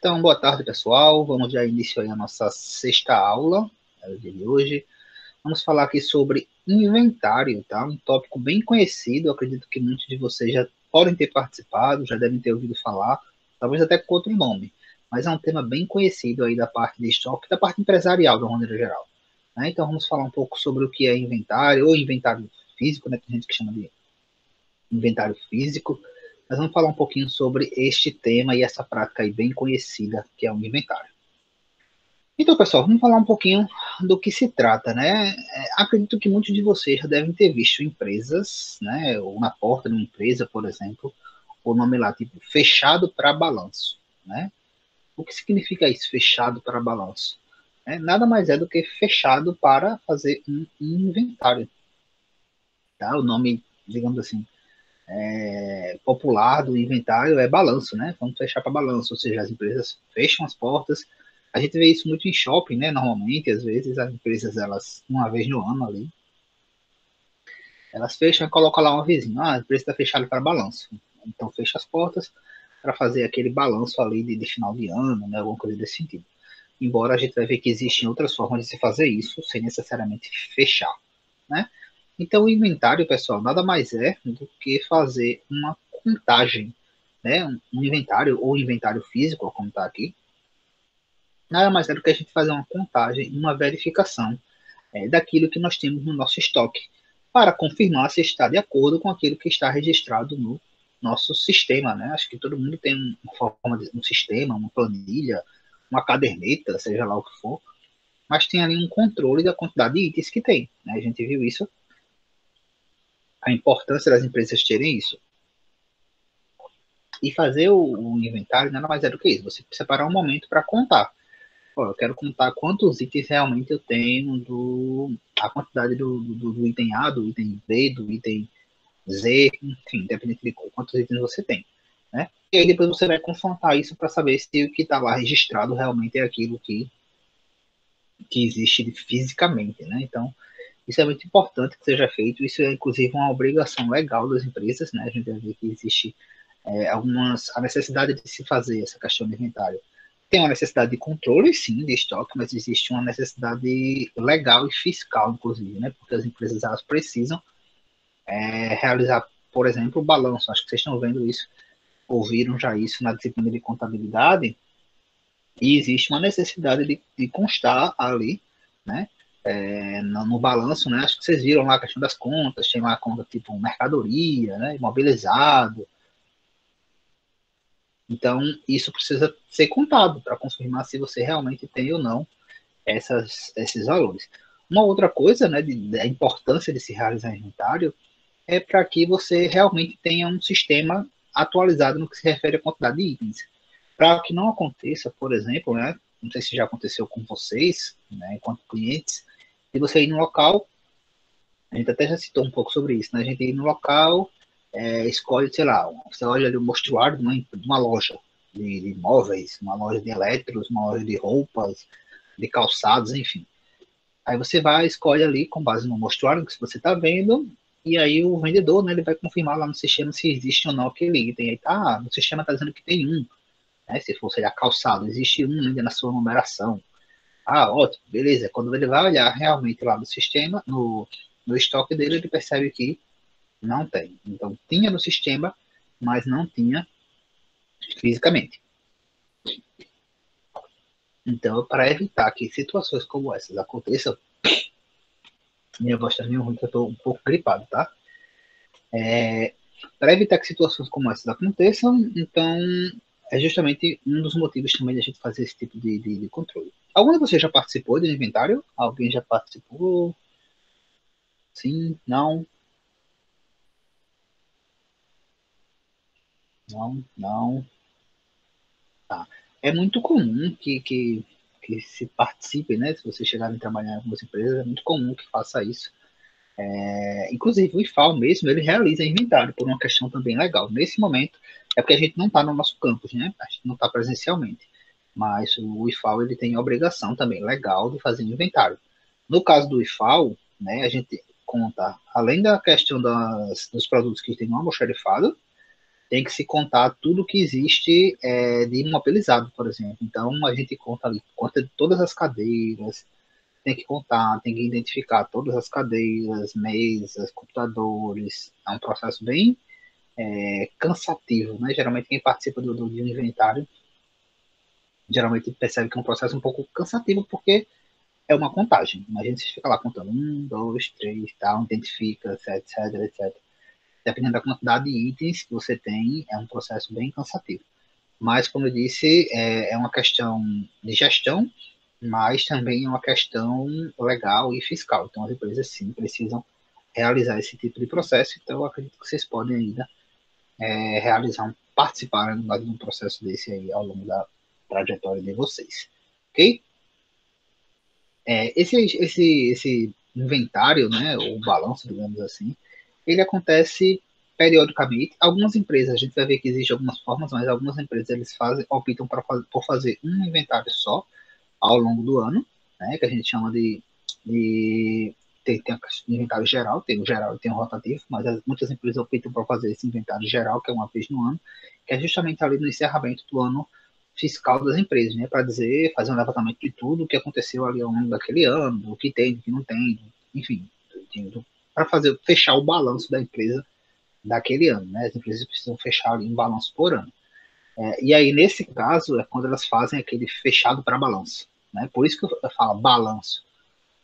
Então, boa tarde, pessoal. Vamos dar início aí à nossa sexta aula de hoje. Vamos falar aqui sobre inventário, tá? Um tópico bem conhecido. Eu acredito que muitos de vocês já podem ter participado, já devem ter ouvido falar, talvez até com outro nome. Mas é um tema bem conhecido aí da parte de estoque, da parte empresarial, de uma maneira geral. Né? Então, vamos falar um pouco sobre o que é inventário, ou inventário físico, né? Tem gente que chama de inventário físico. Mas vamos falar um pouquinho sobre este tema e essa prática aí bem conhecida, que é o inventário. Então, pessoal, vamos falar um pouquinho do que se trata, né? Acredito que muitos de vocês já devem ter visto empresas, né? Ou na porta de uma empresa, por exemplo, o nome lá, tipo, fechado para balanço, né? O que significa isso, fechado para balanço? Nada mais é do que fechado para fazer um inventário, tá? O nome, digamos assim, popular do inventário é balanço, né? Vamos fechar para balanço, ou seja, as empresas fecham as portas. A gente vê isso muito em shopping, né? Normalmente, às vezes, as empresas, elas, uma vez no ano ali, elas fecham e colocam lá um avisinho, a empresa está fechada para balanço. Então, fecha as portas para fazer aquele balanço ali de final de ano, né? Alguma coisa desse sentido. Embora a gente vai ver que existem outras formas de se fazer isso, sem necessariamente fechar, né? Então, o inventário, pessoal, nada mais é do que fazer uma contagem, né? Um inventário ou inventário físico, como está aqui, nada mais é do que a gente fazer uma contagem, uma verificação daquilo que nós temos no nosso estoque, para confirmar se está de acordo com aquilo que está registrado no nosso sistema, né? Acho que todo mundo tem uma forma de um sistema, uma planilha, uma caderneta, seja lá o que for, mas tem ali um controle da quantidade de itens que tem, né? A gente viu isso, a importância das empresas terem isso. E fazer o inventário nada mais é do que isso. Você separar um momento para contar. Eu quero contar quantos itens realmente eu tenho, a quantidade do item A, do item B, do item Z, enfim, independente de quantos itens você tem. Né? E aí depois você vai confrontar isso para saber se o que está lá registrado realmente é aquilo que existe fisicamente. Né? Então, isso é muito importante que seja feito. Isso é, inclusive, uma obrigação legal das empresas. Né? A gente vai ver que existe a necessidade de se fazer essa questão de inventário. Tem uma necessidade de controle, sim, de estoque, mas existe uma necessidade legal e fiscal, inclusive, né? Porque as empresas elas precisam realizar, por exemplo, o balanço. Acho que vocês estão vendo isso, ouviram já isso na disciplina de contabilidade, e existe uma necessidade de constar ali, né? No balanço, né? Acho que vocês viram lá a questão das contas, tem lá a conta tipo mercadoria, né? Imobilizado. Então, isso precisa ser contado para confirmar se você realmente tem ou não esses valores. Uma outra coisa, né, da importância de se realizar inventário é para que você realmente tenha um sistema atualizado no que se refere à quantidade de itens. Para que não aconteça, por exemplo, né, não sei se já aconteceu com vocês, né, enquanto clientes, de você ir no local, a gente até já citou um pouco sobre isso, né, a gente ir no local, escolhe, sei lá, você olha ali o mostruário de uma loja de móveis, uma loja de elétricos, uma loja de roupas, de calçados, enfim. Aí você vai, escolhe ali com base no mostruário que você está vendo, e aí o vendedor, né, ele vai confirmar lá no sistema se existe ou não aquele item. Aí tá, no sistema está dizendo que tem um, né, se for, sei lá, calçado, existe um ainda na sua numeração. Ah, ótimo, beleza. Quando ele vai olhar realmente lá no sistema, no estoque dele, ele percebe que não tem. Então, tinha no sistema, mas não tinha fisicamente. Então, para evitar que situações como essas aconteçam, minha voz está meio ruim, que eu estou um pouco gripado, tá? Para evitar que situações como essas aconteçam, então é justamente um dos motivos também da gente fazer esse tipo de controle. Algum de vocês já participou do inventário? Alguém já participou? Sim? Não? Não? Não? Tá. É muito comum que se participe, né? Se vocês chegarem a trabalhar em algumas empresas, é muito comum que faça isso. Inclusive, o IFAL mesmo, ele realiza inventário por uma questão também legal. Nesse momento, é porque a gente não está no nosso campus, né? A gente não está presencialmente. Mas o IFAL, ele tem a obrigação também legal de fazer inventário. No caso do IFAL, né, a gente conta, além da questão dos produtos que tem no almoxarifado, tem que se contar tudo que existe de imobilizado, por exemplo. Então, a gente conta ali, conta de todas as cadeiras, tem que contar, tem que identificar todas as cadeiras, mesas, computadores. É um processo bem cansativo, né? Geralmente quem participa do inventário geralmente percebe que é um processo um pouco cansativo, porque é uma contagem. Imagina se fica lá contando 1, 2, 3, tal, identifica, etc, etc. Dependendo da quantidade de itens que você tem, é um processo bem cansativo. Mas, como eu disse, é uma questão de gestão, mas também é uma questão legal e fiscal. Então, as empresas, sim, precisam realizar esse tipo de processo. Então, eu acredito que vocês podem ainda realizar, participar de um processo desse aí ao longo da trajetória de vocês. Ok? Esse inventário, né, ou balanço, digamos assim, ele acontece periodicamente. Algumas empresas, a gente vai ver que existem algumas formas, mas algumas empresas eles optam por fazer um inventário só ao longo do ano, né, que a gente chama de tem o inventário geral, tem o geral e tem o rotativo, mas muitas empresas optam por fazer esse inventário geral, que é uma vez no ano, que é justamente ali no encerramento do ano fiscal das empresas, né, para dizer, fazer um levantamento de tudo o que aconteceu ali ao longo daquele ano, do que tem, do que não tem, enfim, para fechar o balanço da empresa daquele ano, né? As empresas precisam fechar ali um balanço por ano. E aí, nesse caso, é quando elas fazem aquele fechado para balanço, né? Por isso que eu falo balanço,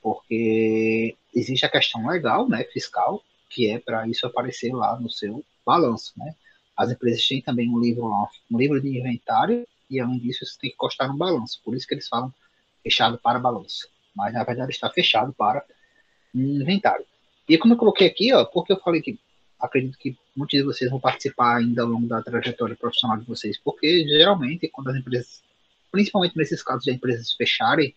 porque existe a questão legal, né, fiscal, que é para isso aparecer lá no seu balanço, né? As empresas têm também um livro lá, um livro de inventário, e além disso, você tem que constar no balanço. Por isso que eles falam fechado para balanço. Mas, na verdade, está fechado para inventário. E como eu coloquei aqui, ó, porque eu falei que acredito que muitos de vocês vão participar ainda ao longo da trajetória profissional de vocês, porque geralmente, quando as empresas, principalmente nesses casos de empresas fecharem,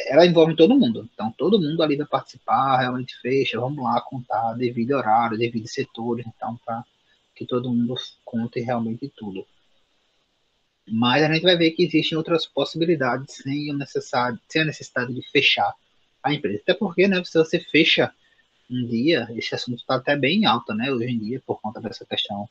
ela envolve todo mundo. Então, todo mundo ali vai participar, realmente fecha, vamos lá contar, devido horário, devido setores, então, para que todo mundo conte realmente tudo. Mas a gente vai ver que existem outras possibilidades sem a necessidade de fechar a empresa. Até porque, né, se você fecha um dia, esse assunto está até bem alto, né, hoje em dia, por conta dessa questão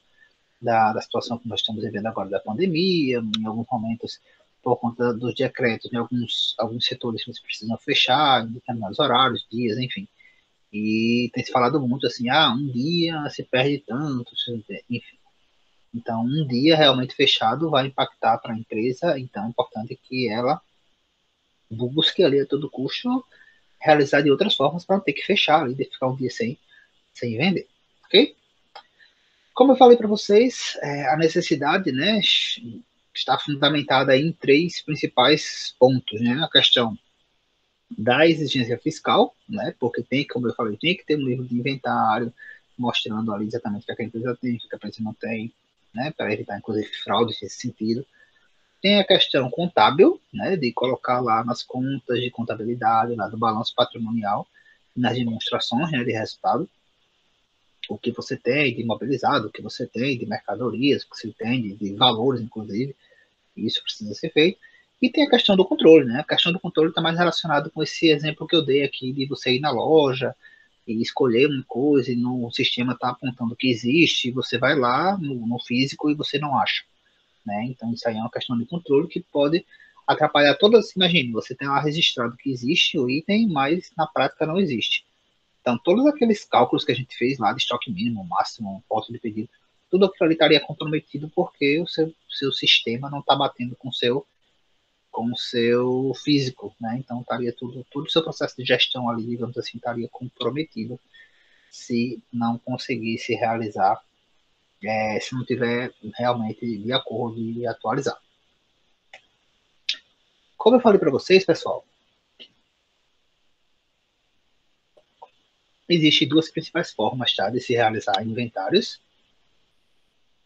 da situação que nós estamos vivendo agora da pandemia, em alguns momentos por conta dos decretos, né, alguns setores que precisam fechar em determinados horários, dias, enfim. E tem se falado muito assim, um dia se perde tanto, enfim. Então, um dia realmente fechado vai impactar para a empresa, então é importante que ela busque ali a todo custo realizar de outras formas para não ter que fechar ali, de ficar um dia sem vender, ok? Como eu falei para vocês, a necessidade, né, está fundamentada em três principais pontos, né? A questão da exigência fiscal, né? Porque tem, como eu falei, tem que ter um livro de inventário mostrando ali exatamente o que a empresa tem, o que a empresa não tem, né? Para evitar, inclusive, fraudes nesse sentido. Tem a questão contábil, né? De colocar lá nas contas de contabilidade, lá do balanço patrimonial, nas demonstrações, né, de resultado, o que você tem de imobilizado, o que você tem de mercadorias, o que você tem de valores, inclusive, isso precisa ser feito. E tem a questão do controle, né? A questão do controle está mais relacionado com esse exemplo que eu dei aqui de você ir na loja e escolher uma coisa e no sistema está apontando que existe, e você vai lá no físico e você não acha, né? Então isso aí é uma questão de controle que pode atrapalhar todas. Imagine, você tem lá registrado que existe o item, mas na prática não existe. Então, todos aqueles cálculos que a gente fez lá de estoque mínimo, máximo, ponto de pedido, tudo aquilo ali estaria comprometido porque o seu sistema não está batendo com o seu físico, né? Então, estaria todo o seu processo de gestão ali, digamos assim, estaria comprometido se não conseguisse realizar, se não tiver realmente de acordo e atualizar. Como eu falei para vocês, pessoal, existem duas principais formas, tá, de se realizar inventários.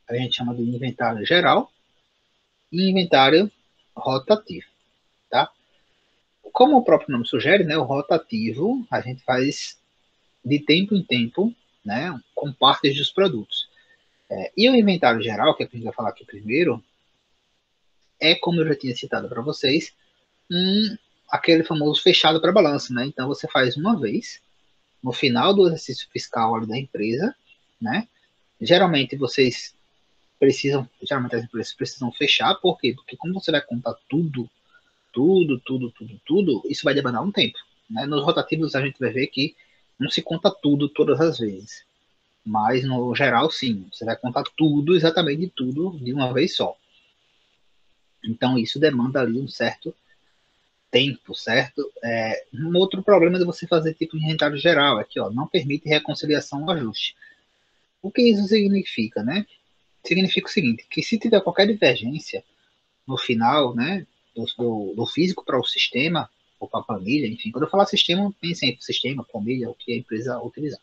A gente chama de inventário geral e inventário rotativo, tá? Como o próprio nome sugere, né, o rotativo a gente faz de tempo em tempo, né, com partes dos produtos. E o inventário geral, que a gente vai falar aqui primeiro, é, como eu já tinha citado para vocês, aquele famoso fechado para balanço, né? Então você faz uma vez, no final do exercício fiscal ali da empresa, né? Geralmente vocês geralmente as empresas precisam fechar, por quê? Porque como você vai contar tudo, isso vai demandar um tempo. Né? Nos rotativos a gente vai ver que não se conta tudo todas as vezes, mas no geral sim, você vai contar tudo, exatamente tudo, de uma vez só. Então isso demanda ali um certo tempo, certo? Um outro problema de você fazer tipo de inventário geral é que não permite reconciliação ou ajuste. O que isso significa, né? Significa o seguinte, que se tiver qualquer divergência no final, né, do físico para o sistema, ou para a planilha, enfim, quando eu falar sistema, pense em sistema, planilha, o que a empresa utilizar.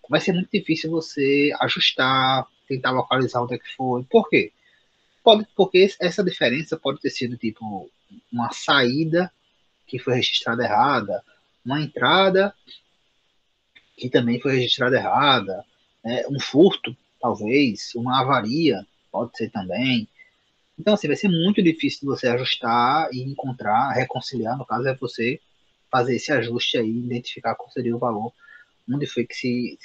Vai ser muito difícil você ajustar, tentar localizar onde é que foi. Por quê? Porque essa diferença pode ter sido tipo uma saída que foi registrada errada, uma entrada que também foi registrada errada, né, um furto, talvez, uma avaria, pode ser também. Então, assim, vai ser muito difícil você ajustar e encontrar, reconciliar, no caso é você fazer esse ajuste aí, identificar qual seria o valor, onde foi que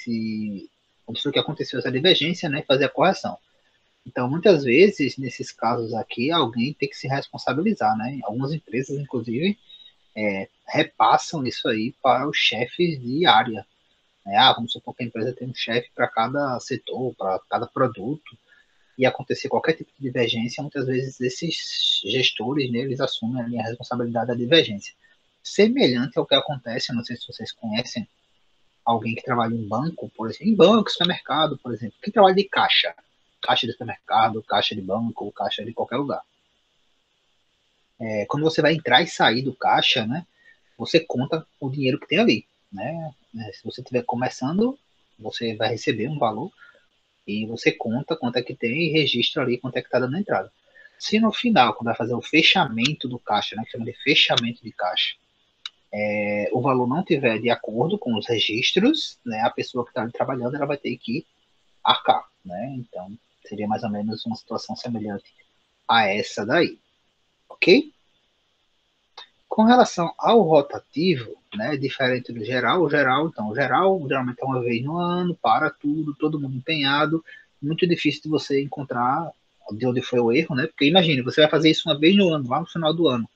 onde foi que aconteceu essa divergência, né, e fazer a correção. Então, muitas vezes, nesses casos aqui, alguém tem que se responsabilizar, né? Algumas empresas, inclusive, repassam isso aí para os chefes de área. Né? Vamos supor que a empresa tem um chefe para cada setor, para cada produto, e acontecer qualquer tipo de divergência, muitas vezes esses gestores, né, eles assumem a responsabilidade da divergência. Semelhante ao que acontece, não sei se vocês conhecem, alguém que trabalha em banco, por exemplo, em banco, supermercado, por exemplo, que trabalha de caixa, caixa de supermercado, caixa de banco, caixa de qualquer lugar. Quando você vai entrar e sair do caixa, né, você conta o dinheiro que tem ali, né? Se você estiver começando, você vai receber um valor e você conta quanto é que tem e registra ali quanto é que está dando a entrada. Se no final, quando vai fazer o fechamento do caixa, né, que chama de fechamento de caixa, o valor não tiver de acordo com os registros, né, a pessoa que está ali trabalhando, ela vai ter que arcar, né? Então, seria mais ou menos uma situação semelhante a essa daí, ok? Com relação ao rotativo, né, diferente do geral, então, o geral geralmente é uma vez no ano, para tudo, todo mundo empenhado, muito difícil de você encontrar de onde foi o erro, né? Porque imagine, você vai fazer isso uma vez no ano, lá no final do ano.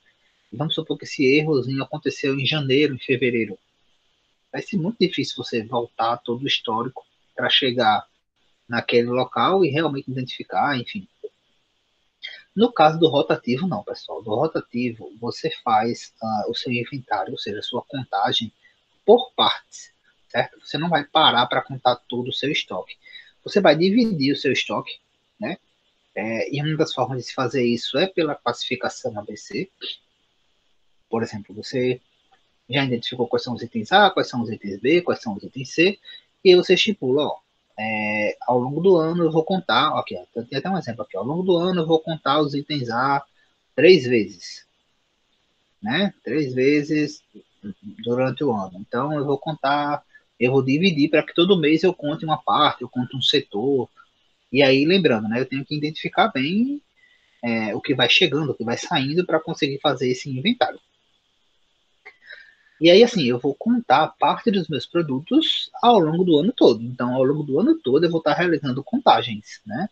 Vamos supor que esse errozinho aconteceu em janeiro, em fevereiro. Vai ser muito difícil você voltar todo o histórico para chegar naquele local e realmente identificar, enfim. No caso do rotativo, não, pessoal. Do rotativo, você faz o seu inventário, ou seja, a sua contagem por partes, certo? Você não vai parar para contar todo o seu estoque. Você vai dividir o seu estoque, né? E uma das formas de se fazer isso é pela classificação ABC. Por exemplo, você já identificou quais são os itens A, quais são os itens B, quais são os itens C, e aí você estipula, ao longo do ano eu vou contar, aqui, tem até um exemplo aqui, ao longo do ano eu vou contar os itens A 3 vezes, né? 3 vezes durante o ano. Então eu vou contar, eu vou dividir para que todo mês eu conte uma parte, eu conte um setor. E aí, lembrando, né? Eu tenho que identificar bem o que vai chegando, o que vai saindo para conseguir fazer esse inventário. E aí, assim, eu vou contar parte dos meus produtos ao longo do ano todo. Então, ao longo do ano todo, eu vou estar realizando contagens, né?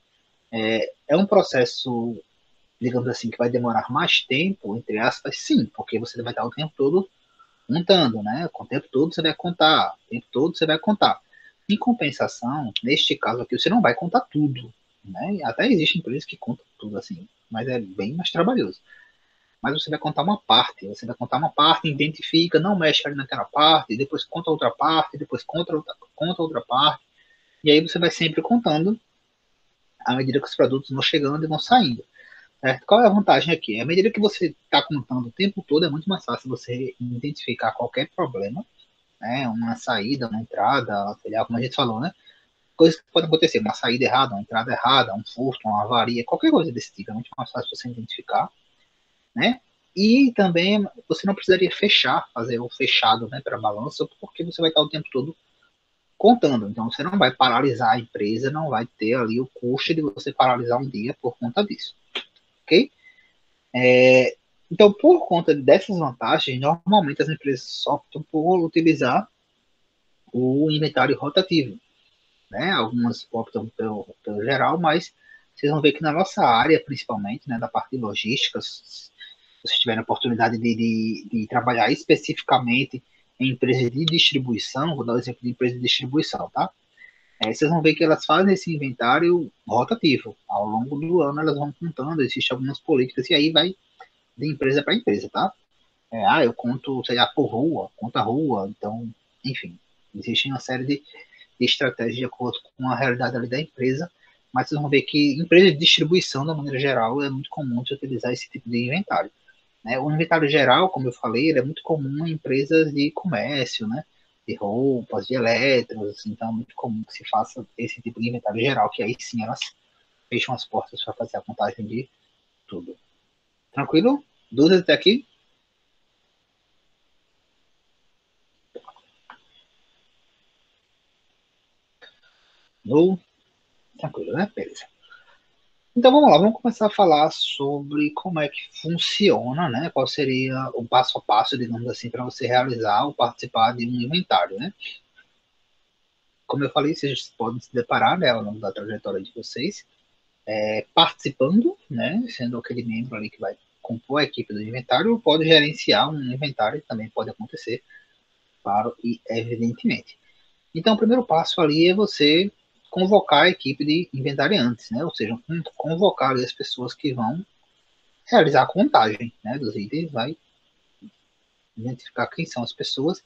É um processo, digamos assim, que vai demorar mais tempo, entre aspas, sim, porque você vai estar o tempo todo contando, né? O tempo todo você vai contar, o tempo todo você vai contar. Em compensação, neste caso aqui, você não vai contar tudo, né? Até existem empresas que contam tudo assim, mas é bem mais trabalhoso. Mas você vai contar uma parte, identifica, não mexe ali naquela parte, depois conta outra parte, depois conta outra parte, e aí você vai sempre contando à medida que os produtos vão chegando e vão saindo. Certo? Qual é a vantagem aqui? À medida que você está contando o tempo todo, é muito mais fácil você identificar qualquer problema, né? Uma saída, uma entrada, sei lá, como a gente falou, né? Coisas que podem acontecer, uma saída errada, uma entrada errada, um furto, uma avaria, qualquer coisa desse tipo, é muito mais fácil você identificar, né? E também você não precisaria fazer o fechado, né, para a balança, porque você vai estar o tempo todo contando. Então você não vai paralisar a empresa, não vai ter ali o custo de você paralisar um dia por conta disso, ok? Então, por conta dessas vantagens, normalmente as empresas optam por utilizar o inventário rotativo. né? Algumas optam pelo geral, mas vocês vão ver que na nossa área, principalmente, né, da parte de logística, se vocês tiverem a oportunidade de trabalhar especificamente em empresas de distribuição, vou dar o exemplo de empresa de distribuição, tá? Vocês vão ver que elas fazem esse inventário rotativo. Ao longo do ano, elas vão contando, existem algumas políticas, e aí vai de empresa para empresa, tá? Eu conto, sei lá, por rua, conta rua, então, enfim, existe uma série de estratégias de acordo com a realidade ali da empresa, mas vocês vão ver que empresa de distribuição, da maneira geral, é muito comum de utilizar esse tipo de inventário. Né? O inventário geral, como eu falei, ele é muito comum em empresas de comércio, né? De roupas, de elétricos, então é muito comum que se faça esse tipo de inventário geral, que aí sim elas fecham as portas para fazer a contagem de tudo. Tranquilo? Dúvidas até aqui? No? Tranquilo, né? Beleza. Então vamos lá, vamos começar a falar sobre como é que funciona, né? Qual seria o passo a passo, digamos assim, para você realizar ou participar de um inventário, né? Como eu falei, vocês podem se deparar, né, ao longo da trajetória de vocês, participando, né? Sendo aquele membro ali que vai compor a equipe do inventário, ou pode gerenciar um inventário, também pode acontecer, claro e evidentemente. Então, o primeiro passo ali é você convocar a equipe de inventariantes, né? Ou seja, convocar ali as pessoas que vão realizar a contagem, né, dos itens, vai identificar quem são as pessoas.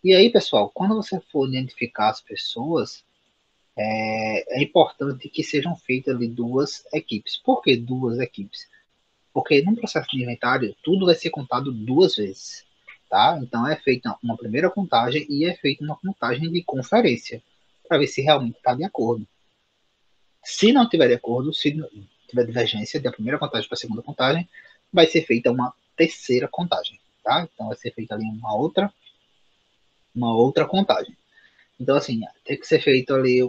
E aí, pessoal, quando você for identificar as pessoas, é importante que sejam feitas ali duas equipes. Por que duas equipes? Porque no processo de inventário, tudo vai ser contado duas vezes. Tá? Então, é feita uma primeira contagem e é feita uma contagem de conferência, para ver se realmente está de acordo. Se não tiver de acordo, se tiver divergência da primeira contagem para a segunda contagem, vai ser feita uma terceira contagem, tá? Então vai ser feita ali uma outra contagem. Então, assim, tem que ser feito ali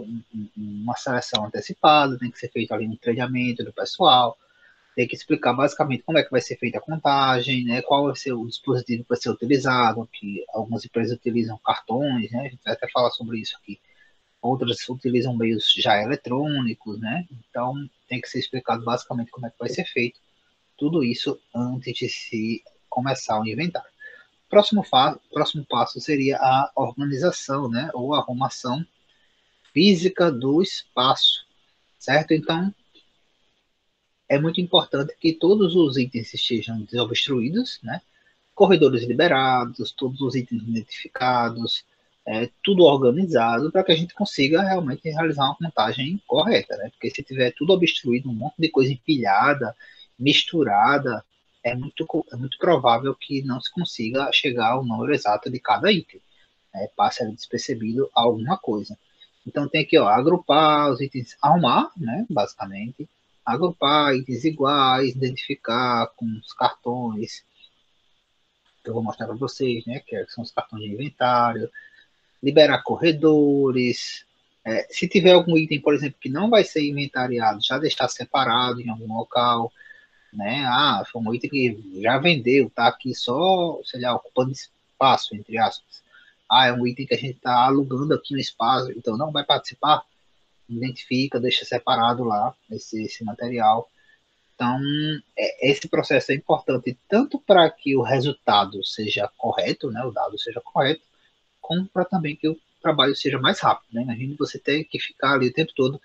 uma seleção antecipada, tem que ser feito ali um treinamento do pessoal, tem que explicar basicamente como é que vai ser feita a contagem, né? Qual vai ser o dispositivo que vai ser utilizado, que algumas empresas utilizam cartões, né? A gente vai até falar sobre isso aqui. Outras utilizam meios já eletrônicos, né? Então tem que ser explicado basicamente como é que vai ser feito tudo isso antes de se começar o inventário. Próximo passo seria a organização, né? Ou a arrumação física do espaço, certo? Então é muito importante que todos os itens estejam desobstruídos, né? Corredores liberados, todos os itens identificados, tudo organizado para que a gente consiga realmente realizar uma contagem correta, né? Porque se tiver tudo obstruído, um monte de coisa empilhada, misturada, é muito provável que não se consiga chegar ao número exato de cada item, né? Passe despercebido alguma coisa. Então tem que agrupar os itens, arrumar, né? Basicamente, agrupar itens iguais, identificar com os cartões, que eu vou mostrar para vocês, né, que são os cartões de inventário, liberar corredores, se tiver algum item, por exemplo, que não vai ser inventariado, já deixar separado em algum local, né, foi um item que já vendeu, tá aqui só, sei lá, ocupando espaço, entre aspas. É um item que a gente está alugando aqui no espaço, então não vai participar, identifica, deixa separado lá esse material. Então, esse processo é importante tanto para que o resultado seja correto, né, o dado seja correto, como para também que o trabalho seja mais rápido. Né? Imagine você ter que ficar ali o tempo todo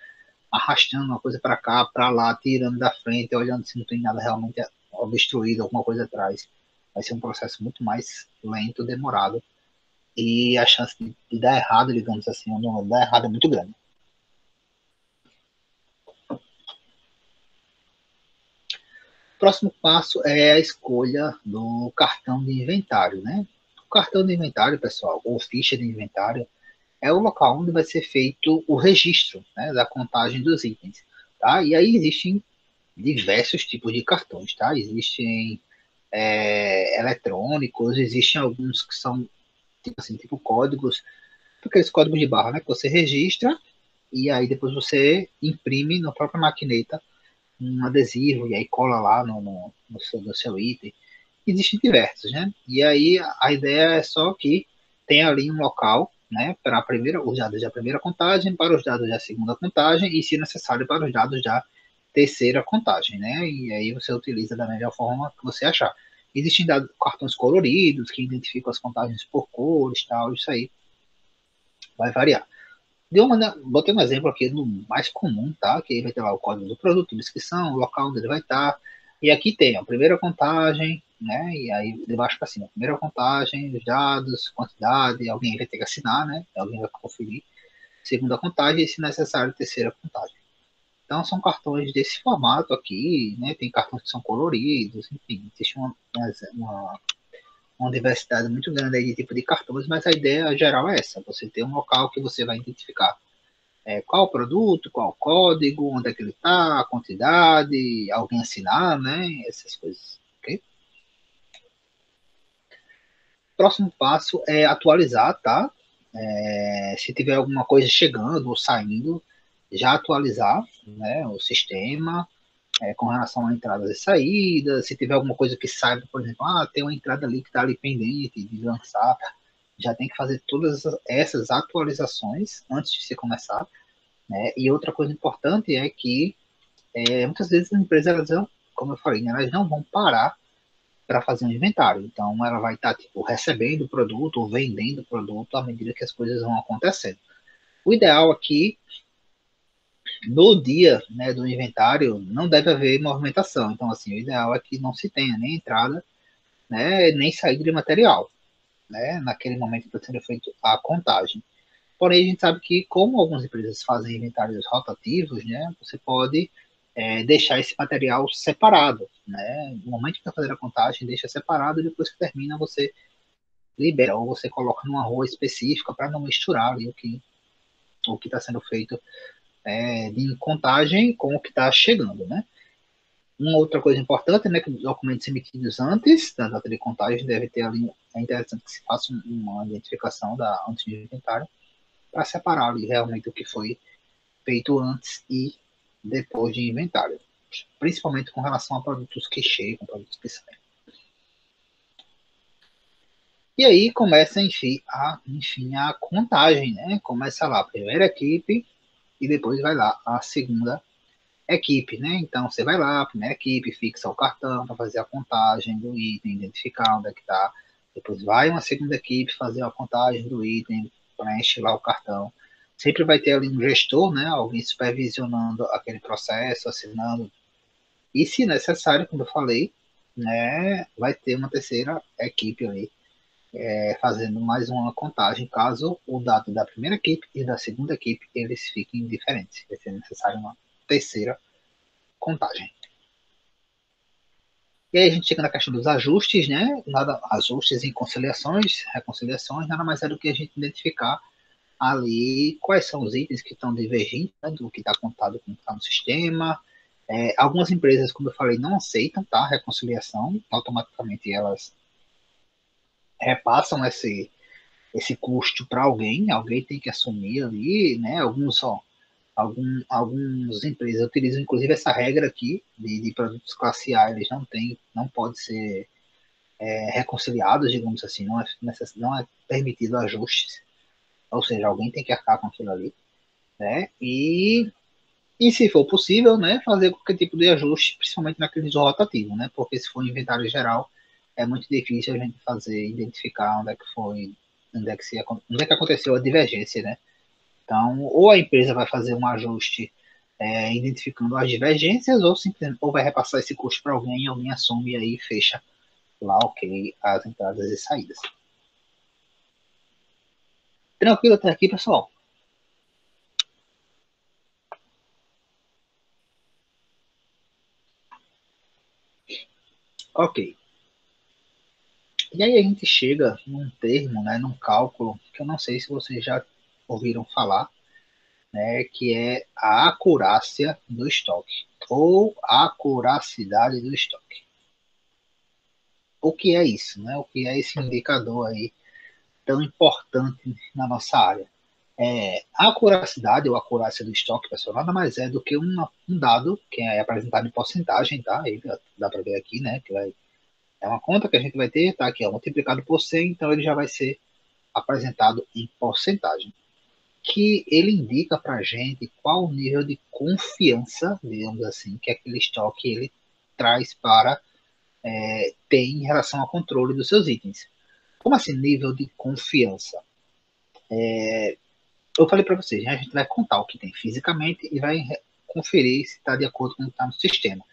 arrastando uma coisa para cá, para lá, tirando da frente, olhando se não tem nada realmente obstruído, alguma coisa atrás. Vai ser um processo muito mais lento, demorado, e a chance de dar errado, digamos assim, ou não dar errado é muito grande. O próximo passo é a escolha do cartão de inventário, né? O cartão de inventário, pessoal, ou ficha de inventário, é o local onde vai ser feito o registro, né, da contagem dos itens, tá? E aí existem diversos tipos de cartões, tá? Existem eletrônicos, existem alguns que são tipo assim, tipo códigos, aqueles códigos de barra, né, que você registra e aí depois você imprime na própria maquineta um adesivo e aí cola lá no seu item. Existem diversos, né? E aí a ideia é só que tem ali um local né, para os dados da primeira contagem, para os dados da segunda contagem e, se necessário, para os dados da terceira contagem, né? E aí você utiliza da melhor forma que você achar. Existem cartões coloridos que identificam as contagens por cores, tal, isso aí vai variar. Botei um exemplo aqui do mais comum, tá? Que aí vai ter lá o código do produto, descrição, o local onde ele vai estar. E aqui tem a primeira contagem, né? E aí de baixo para cima, primeira contagem, os dados, quantidade, alguém vai ter que assinar, né? Alguém vai conferir. Segunda contagem e, se necessário, terceira contagem. Então são cartões desse formato aqui, né? Tem cartões que são coloridos, enfim, existe uma diversidade muito grande aí de tipo de cartões, mas a ideia geral é essa: você ter um local que você vai identificar qual o produto, qual o código, onde é que ele está, a quantidade, alguém assinar, né? Essas coisas, ok? Próximo passo é atualizar, tá? Se tiver alguma coisa chegando ou saindo, já atualizar, né, o sistema com relação a entradas e saídas. Se tiver alguma coisa que saiba, por exemplo, tem uma entrada ali que está ali pendente de lançar, já tem que fazer todas essas atualizações antes de se começar, né? E outra coisa importante é que muitas vezes as empresas, elas não, como eu falei, né, elas não vão parar para fazer um inventário. Então, ela vai estar tipo, recebendo o produto ou vendendo o produto à medida que as coisas vão acontecendo. O ideal aqui, no dia, né, do inventário, não deve haver movimentação. Então, assim, o ideal é que não se tenha nem entrada, né, nem saída de material, né, naquele momento que está sendo feita a contagem. Porém, a gente sabe que, como algumas empresas fazem inventários rotativos, né, você pode deixar esse material separado, né? No momento que está fazendo a contagem, deixa separado e depois que termina, você libera ou você coloca numa rua específica para não misturar ali o que está sendo feito de contagem com o que está chegando, né? Uma outra coisa importante, né, que os documentos emitidos antes da data de contagem deve ter ali, é interessante que se faça uma identificação antes de inventário para separar ali realmente o que foi feito antes e depois de inventário, principalmente com relação a produtos que chegam, produtos que saem. E aí começa, enfim, a contagem, né? Começa lá a primeira equipe e depois vai lá a segunda equipe, né? Então você vai lá, a primeira equipe, fixa o cartão para fazer a contagem do item, identificar onde é que está. Depois vai uma segunda equipe fazer a contagem do item, preenche lá o cartão. Sempre vai ter ali um gestor, né? Alguém supervisionando aquele processo, assinando. E, se necessário, como eu falei, né? Vai ter uma terceira equipe ali fazendo mais uma contagem, caso o dado da primeira equipe e da segunda equipe eles fiquem diferentes. Vai ser necessário uma terceira contagem. E aí a gente chega na questão dos ajustes, né? Ajustes em conciliações, reconciliações, nada mais é do que a gente identificar ali quais são os itens que estão divergindo, né, do que está contado com o que está no sistema. Algumas empresas, como eu falei, não aceitam, tá, a reconciliação, automaticamente elas repassam esse custo para alguém tem que assumir ali, né? Algumas empresas utilizam inclusive essa regra aqui de produtos classe A, eles não pode ser reconciliados, digamos assim, não é permitido ajustes, ou seja, alguém tem que arcar com aquilo ali, né? E se for possível, né, fazer qualquer tipo de ajuste, principalmente naqueles rotativos, né? Porque se for um inventário geral, é muito difícil a gente identificar onde é que foi, onde é que aconteceu a divergência, né? Então, ou a empresa vai fazer um ajuste identificando as divergências, ou vai repassar esse custo para alguém e alguém assume e aí fecha lá, ok, as entradas e saídas. Tranquilo até aqui, pessoal? Ok. E aí a gente chega num termo, né, num cálculo, que eu não sei se vocês já ouviram falar, né, que é a acurácia do estoque, ou a acuracidade do estoque. O que é isso, né? O que é esse indicador aí tão importante na nossa área? A acuracidade ou acurácia do estoque, pessoal, nada mais é do que um dado que é apresentado em porcentagem, tá? Aí dá para ver aqui, né? É uma conta que a gente vai ter, tá? Que é multiplicado por 100, então ele já vai ser apresentado em porcentagem, que ele indica para a gente qual o nível de confiança, digamos assim, que aquele estoque ele traz para ter em relação ao controle dos seus itens. Como assim, nível de confiança? Eu falei para vocês, né, a gente vai contar o que tem fisicamente e vai conferir se está de acordo com o que está no sistema.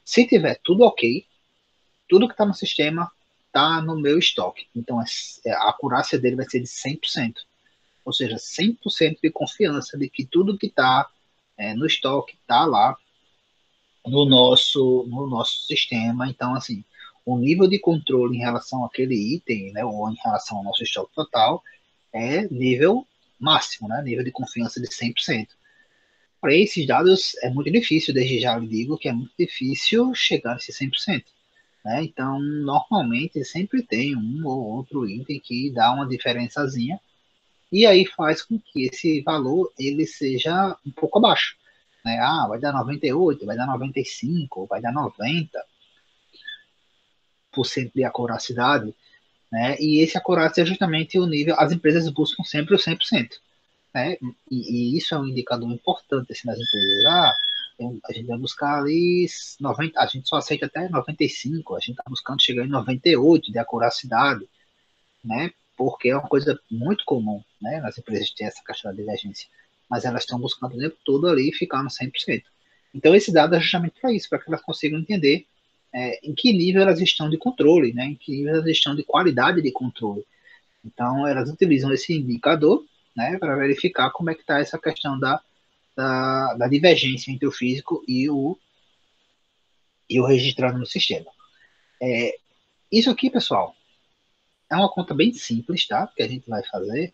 Se tiver tudo ok, tudo que está no sistema está no meu estoque. Então, a acurácia dele vai ser de 100%. Ou seja, 100% de confiança de que tudo que está no estoque está lá no nosso sistema. Então, assim, o nível de controle em relação àquele item, né, ou em relação ao nosso estoque total, é nível máximo, né, nível de confiança de 100%. Para esses dados é muito difícil, desde já lhe digo que é muito difícil chegar a esse 100%. Né? Então, normalmente sempre tem um ou outro item que dá uma diferençazinha e aí faz com que esse valor ele seja um pouco abaixo. Né? Ah, vai dar 98, vai dar 95, vai dar 90% de acuracidade, né? E esse acurácia é justamente o nível, as empresas buscam sempre o 100%, né? E isso é um indicador importante assim, nas empresas. A gente vai buscar ali 90, a gente só aceita até 95, a gente está buscando chegar em 98 de acuracidade, né? Porque é uma coisa muito comum, né? Nas empresas ter essa questão de divergência, mas elas estão buscando o tempo todo ali ficar no 100%. Então esse dado é justamente para isso, para que elas consigam entender em que nível elas estão de controle, né? Em que nível elas estão de qualidade de controle. Então elas utilizam esse indicador, né? Para verificar como é que está essa questão da divergência entre o físico e o registrado no sistema. Isso aqui, pessoal, é uma conta bem simples, tá? Que a gente vai fazer,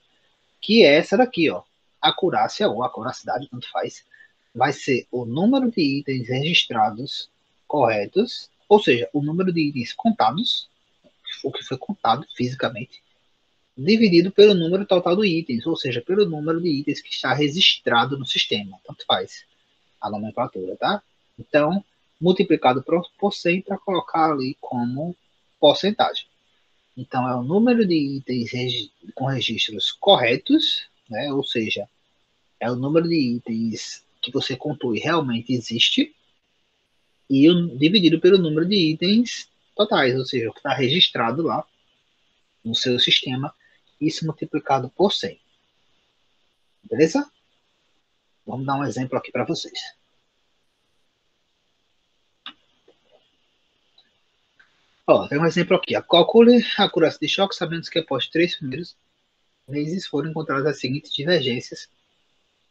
que é essa daqui, ó. Acurácia ou acuracidade, tanto faz, vai ser o número de itens registrados corretos, ou seja, o número de itens contados, o que foi contado fisicamente, dividido pelo número total de itens, ou seja, pelo número de itens que está registrado no sistema, tanto faz a nomenclatura, tá? Então, multiplicado por 100 para colocar ali como porcentagem. Então, é o número de itens com registros corretos, né? Ou seja, é o número de itens que você contou e realmente existe, e dividido pelo número de itens totais, ou seja, o que está registrado lá no seu sistema, isso multiplicado por 100. Beleza? Vamos dar um exemplo aqui para vocês. Ó, tem um exemplo aqui. Calcule a acurácia de choque sabendo que após 3 primeiros meses foram encontradas as seguintes divergências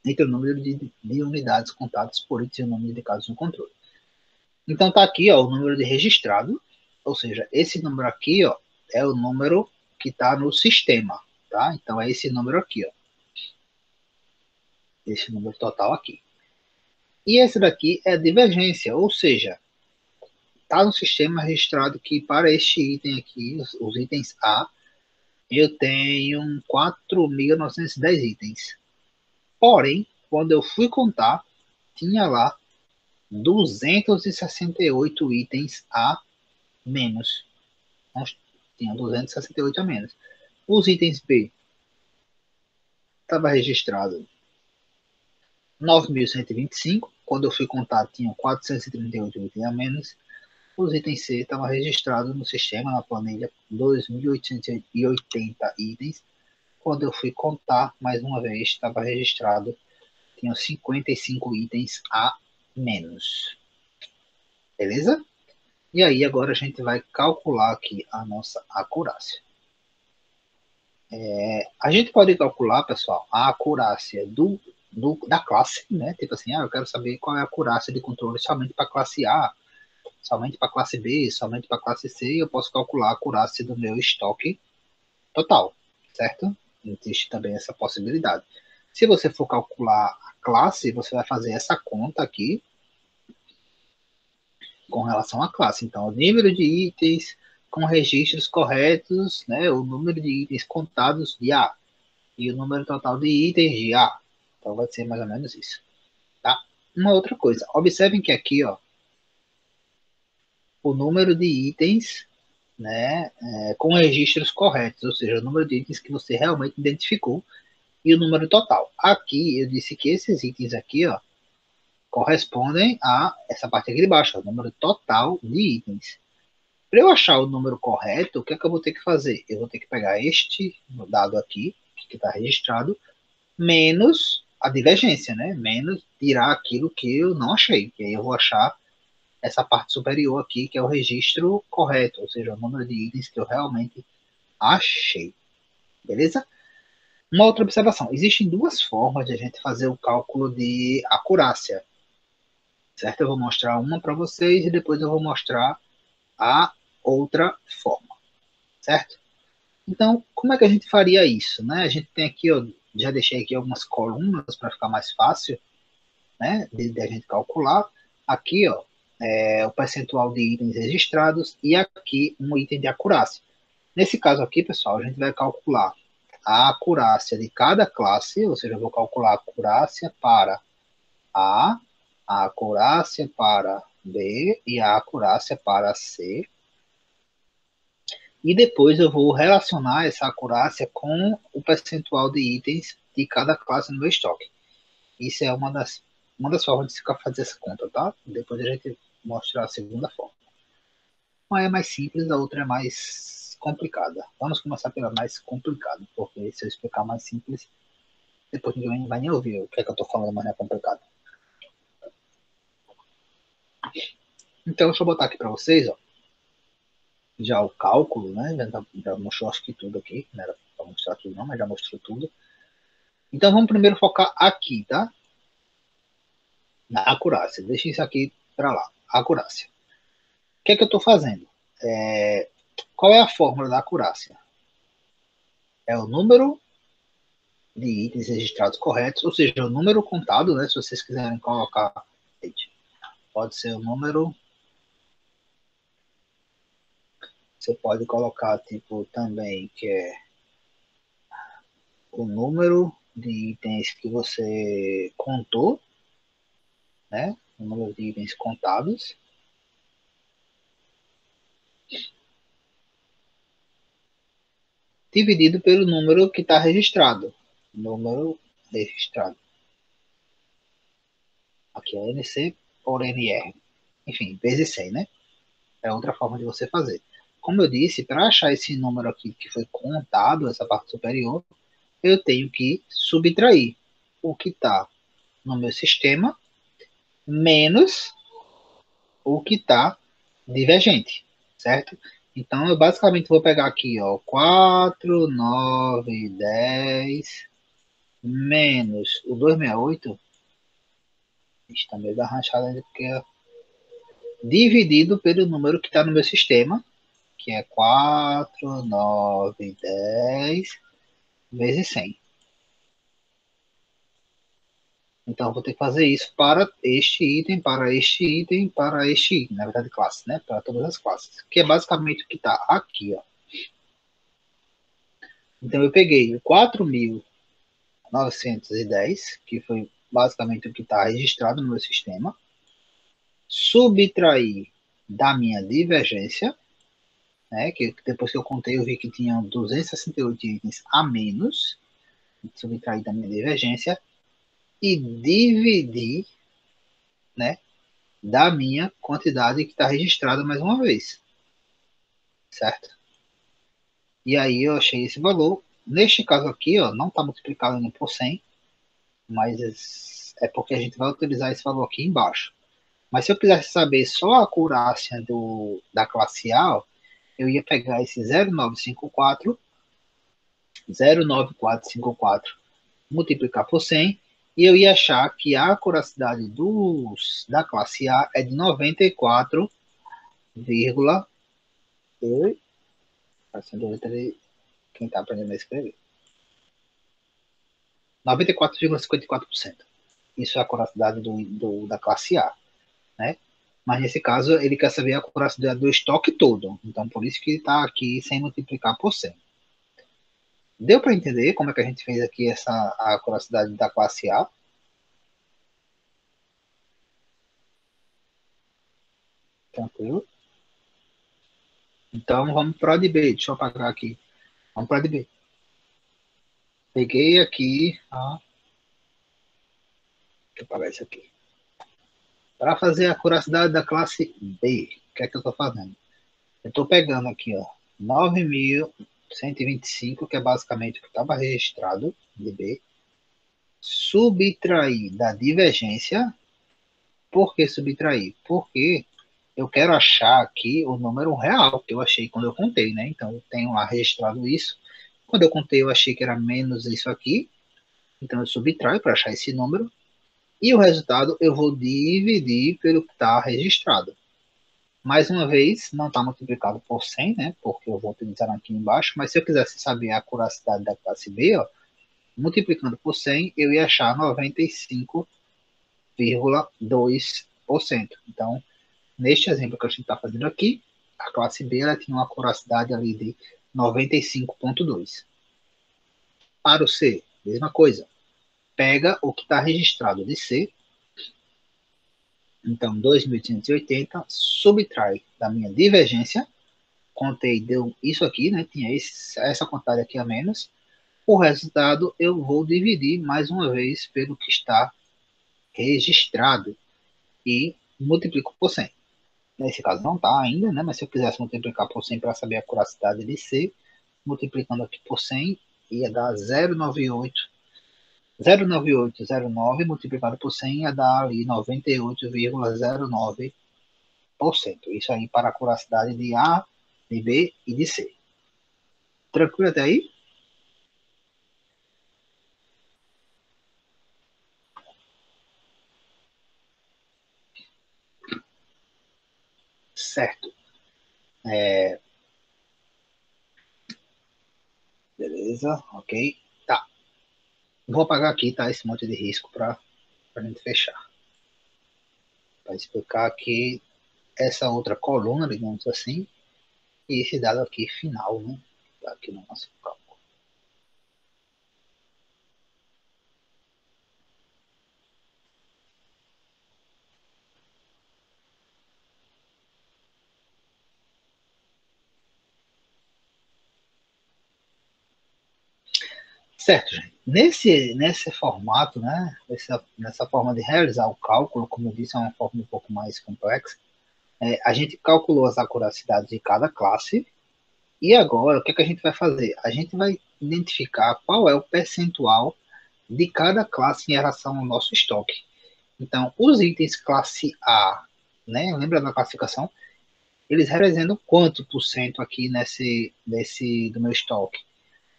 entre o número de unidades contadas por itens e o número de casos no controle. Então tá aqui, ó, o número de registrado, ou seja, esse número aqui, ó, é o número que está no sistema, tá? Então é esse número aqui, ó, esse número total aqui. E esse daqui é a divergência, ou seja, tá no sistema registrado que para este item aqui, os itens A, eu tenho 4.910 itens. Porém, quando eu fui contar, tinha lá 268 itens a menos. Tinha 268 a menos. Os itens B estava registrado 9.125. Quando eu fui contar, tinha 438 itens a menos. Os itens C estavam registrados no sistema, na planilha, 2.880 itens. Quando eu fui contar, mais uma vez, estava registrado, tinha 55 itens a menos. Beleza? E aí, agora a gente vai calcular aqui a nossa acurácia. A gente pode calcular, pessoal, a acurácia da classe, né? Tipo assim, eu quero saber qual é a acurácia de controle somente para a classe A, somente para a classe B, somente para a classe C, eu posso calcular a acurácia do meu estoque total, certo? Existe também essa possibilidade. Se você for calcular a classe, você vai fazer essa conta aqui com relação à classe. Então, o número de itens com registros corretos, né? O número de itens contados de A e o número total de itens de A. Então, vai ser mais ou menos isso, tá? Uma outra coisa, observem que aqui, ó, o número de itens né, com registros corretos, ou seja, o número de itens que você realmente identificou e o número total. Aqui eu disse que esses itens aqui, ó, correspondem a essa parte aqui de baixo, ó, o número total de itens. Para eu achar o número correto, o que é que eu vou ter que fazer? Eu vou ter que pegar este dado aqui, que está registrado, menos a divergência, né? Menos tirar aquilo que eu não achei. Que aí eu vou achar essa parte superior aqui, que é o registro correto, ou seja, o número de itens que eu realmente achei. Beleza? Uma outra observação: existem duas formas de a gente fazer o cálculo de acurácia, certo? Eu vou mostrar uma para vocês e depois eu vou mostrar a outra forma, certo? Então, como é que a gente faria isso, né? A gente tem aqui, ó, já deixei aqui algumas colunas para ficar mais fácil, né, de a gente calcular. Aqui, ó, o percentual de itens registrados e aqui um item de acurácia. Nesse caso aqui, pessoal, a gente vai calcular a acurácia de cada classe, ou seja, eu vou calcular a acurácia para A, a acurácia para B e a acurácia para C. E depois eu vou relacionar essa acurácia com o percentual de itens de cada classe no meu estoque. Isso é uma das formas de se fazer essa conta, tá? Depois a gente mostra a segunda forma. Uma é mais simples, a outra é mais complicada. Vamos começar pela mais complicada, porque se eu explicar mais simples, depois ninguém vai nem ouvir o que é que eu estou falando, mas não é complicado. Então, deixa eu botar aqui para vocês, ó, já o cálculo, né? Já mostrou acho que tudo aqui, não era para mostrar tudo não, mas já mostrou tudo. Então, vamos primeiro focar aqui, tá? Na acurácia. Deixa isso aqui para lá, acurácia. O que é que eu estou fazendo? Qual é a fórmula da acurácia? É o número de itens registrados corretos, ou seja, o número contado, né? Se vocês quiserem colocar, pode ser o número, você pode colocar tipo também que é o número de itens que você contou, né? O número de itens contados, dividido pelo número que está registrado. Número registrado. Aqui é NC por NR. Enfim, vezes 100, né? É outra forma de você fazer. Como eu disse, para achar esse número aqui que foi contado, essa parte superior, eu tenho que subtrair o que está no meu sistema menos o que está divergente, certo? Então, eu basicamente vou pegar aqui, ó, 4, 9, 10, menos o 268, está meio da rachada ainda, porque é dividido pelo número que está no meu sistema, que é 4, 9, 10 vezes 100. Então, eu vou ter que fazer isso para este item, para este item, para este item, na verdade, classe, né? Para todas as classes, que é basicamente o que está aqui, ó. Então, eu peguei o 4.910, que foi basicamente o que está registrado no meu sistema, subtrair da minha divergência, né? Que depois que eu contei, eu vi que tinha 268 itens a menos, subtrair da minha divergência, e dividir, né, da minha quantidade que está registrada mais uma vez, certo? E aí eu achei esse valor. Neste caso aqui, ó, não está multiplicado ainda por 100, mas é porque a gente vai utilizar esse valor aqui embaixo. Mas se eu quisesse saber só a acurácia da classe A, ó, eu ia pegar esse 09454, multiplicar por 100, e eu ia achar que a acuracidade da classe A é de 94,8. Quem está aprendendo a escrever. 94,54%. Isso é a acuracidade da classe A, né? Mas nesse caso, ele quer saber a acuracidade do estoque todo. Então, por isso que ele está aqui sem multiplicar por 100. Deu para entender como é que a gente fez aqui a acuracidade da classe A? Tranquilo? Então, vamos para a de B. Deixa eu apagar aqui. Vamos para a de B. Peguei aqui. Deixa eu apagar isso aqui. Para fazer a curiosidade da classe B, o que é que eu estou fazendo? Eu estou pegando aqui, ó, 9.125, que é basicamente o que estava registrado de B, subtrair da divergência. Por que subtrair? Porque eu quero achar aqui o número real que eu achei quando eu contei, né? Então, eu tenho lá registrado isso. Quando eu contei, eu achei que era menos isso aqui. Então, eu subtraio para achar esse número. E o resultado eu vou dividir pelo que está registrado. Mais uma vez, não está multiplicado por 100, né? Porque eu vou utilizar aqui embaixo. Mas se eu quisesse saber a curiosidade da classe B, ó, multiplicando por 100, eu ia achar 95,2%. Então, neste exemplo que a gente está fazendo aqui, a classe B ela tinha uma curiosidade ali de 95,2. Para o C, mesma coisa. Pega o que está registrado de C, então 2.880, subtrai da minha divergência, contei, deu isso aqui, né? Tinha essa quantidade aqui a menos. O resultado eu vou dividir mais uma vez pelo que está registrado e multiplico por 100. Nesse caso não está ainda, né? Mas se eu quisesse multiplicar por 100 para saber a curiosidade de C, multiplicando aqui por 100, ia dar 0,9809 multiplicado por 100 ia dar ali 98,09%. Isso aí para a curiosidade de A, de B e de C. Tranquilo até aí? Certo. Beleza, ok. Tá. Vou apagar aqui, tá? Esse monte de risco para a gente fechar. Para explicar aqui essa outra coluna, digamos assim, e esse dado aqui final, né? Tá aqui no nosso cálculo. Certo, gente. Nesse formato, né? Nessa forma de realizar o cálculo, como eu disse, é uma forma um pouco mais complexa. A gente calculou as acuracidades de cada classe. E agora, o que, é que a gente vai fazer? A gente vai identificar qual é o percentual de cada classe em relação ao nosso estoque. Então, os itens classe A, né? Lembra da classificação? Eles representam quanto por cento aqui nesse do meu estoque?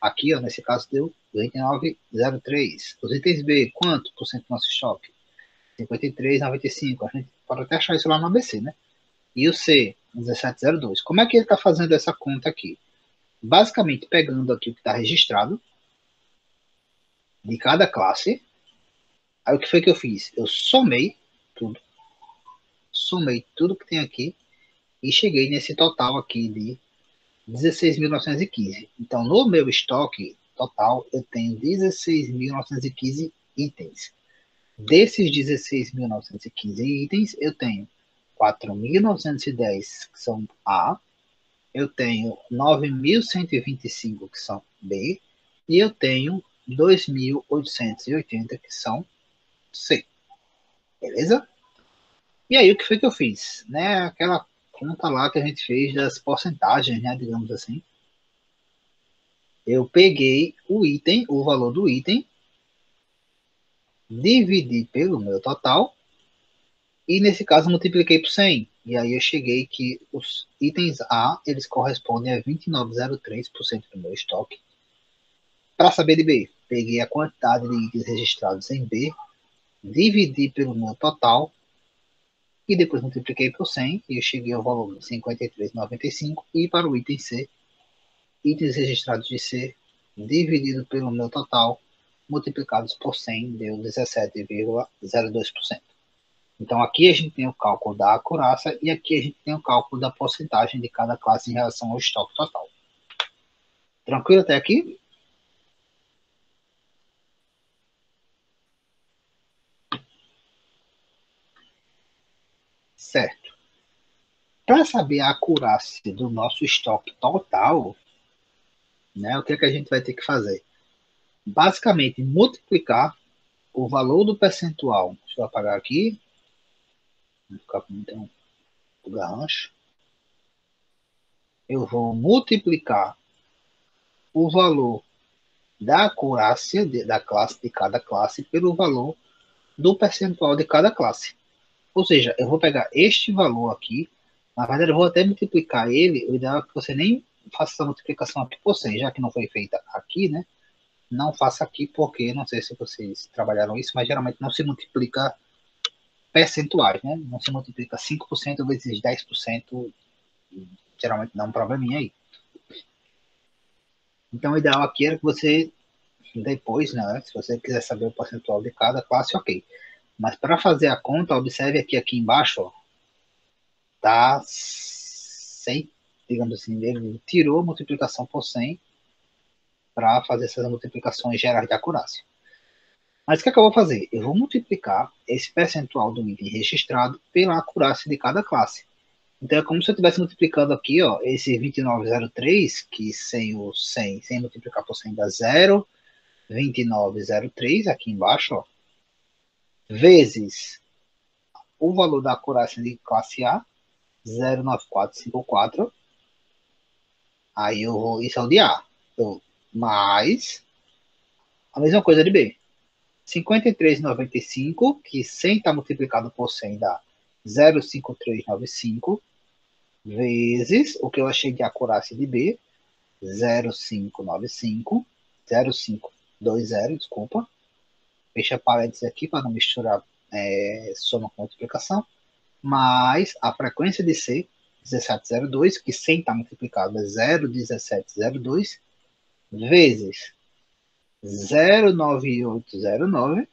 Aqui, ó, nesse caso, deu 29,03. Os itens B, quanto por cento do nosso estoque? 53,95. A gente pode até achar isso lá no ABC, né? E o C, 17,02. Como é que ele está fazendo essa conta aqui? Basicamente, pegando aqui o que está registrado de cada classe. Aí o que foi que eu fiz? Eu somei tudo que tem aqui e cheguei nesse total aqui de 16.915. Então, no meu estoque total, eu tenho 16.915 itens. Desses 16.915 itens, eu tenho 4.910 que são A, eu tenho 9.125 que são B, e eu tenho 2.880 que são C. Beleza? E aí, o que foi que eu fiz? Né? Aquela conta lá que a gente fez das porcentagens, né? Digamos assim. Eu peguei o valor do item, dividi pelo meu total e nesse caso multipliquei por 100. E aí eu cheguei que os itens A, eles correspondem a 29,03% do meu estoque. Para saber de B, peguei a quantidade de itens registrados em B, dividi pelo meu total e depois multipliquei por 100 e eu cheguei ao valor de 53,95. E para o item C, itens registrados de C dividido pelo meu total multiplicados por 100 deu 17,02%. Então aqui a gente tem o cálculo da acurácia e aqui a gente tem o cálculo da porcentagem de cada classe em relação ao estoque total. Tranquilo até aqui? Certo. Para saber a acurácia do nosso estoque total, né, o que é que a gente vai ter que fazer? Basicamente, multiplicar o valor do percentual. Deixa eu apagar aqui. Vou ficar com então, o garrancho. Eu vou multiplicar o valor da acurácia da classe, de cada classe, pelo valor do percentual de cada classe. Ou seja, eu vou pegar este valor aqui, na verdade eu vou até multiplicar ele, o ideal é que você nem faça essa multiplicação aqui por 100, já que não foi feita aqui, né? Não faça aqui porque, não sei se vocês trabalharam isso, mas geralmente não se multiplica percentuais, né? Não se multiplica 5% vezes 10%, geralmente dá um probleminha aí. Então o ideal aqui era que você, depois, né? Se você quiser saber o percentual de cada classe, ok. Mas para fazer a conta, observe aqui embaixo, ó, tá 100, digamos assim, ele tirou a multiplicação por 100 para fazer essas multiplicações gerais de acurácia. Mas o que é que eu vou fazer? Eu vou multiplicar esse percentual do item registrado pela acurácia de cada classe. Então é como se eu estivesse multiplicando aqui, ó, esse 2903, que sem o 100, sem multiplicar por 100 dá 0,2903 aqui embaixo, ó, vezes o valor da acurácia de classe A, 0,9454. Aí eu vou, isso é o de A. Eu, mais a mesma coisa de B. 53,95, que 100 está multiplicado por 100 dá 0,5395, vezes o que eu achei de acurácia de B, 0,595, 0,520, desculpa. Fecha parênteses aqui para não misturar soma com multiplicação. Mais a frequência de C, 1702, que 100 está multiplicado é 0,1702, vezes 09809,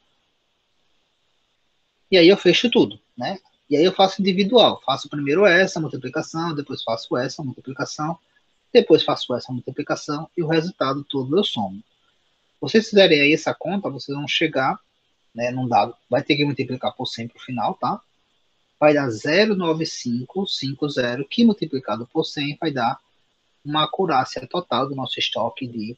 e aí eu fecho tudo, né? E aí eu faço individual, faço primeiro essa multiplicação, depois faço essa multiplicação, depois faço essa multiplicação e o resultado todo eu somo. Vocês fizerem aí essa conta, vocês vão chegar, né, num dado, vai ter que multiplicar por 100 para o final, tá? Vai dar 0,9550, que multiplicado por 100 vai dar uma acurácia total do nosso estoque de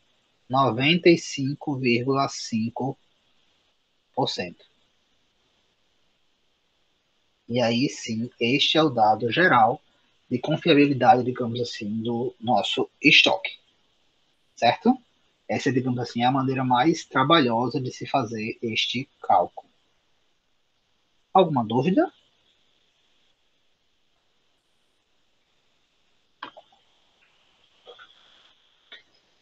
95,5%. E aí sim, este é o dado geral de confiabilidade, digamos assim, do nosso estoque, certo? Essa, digamos assim, é a maneira mais trabalhosa de se fazer este cálculo. Alguma dúvida?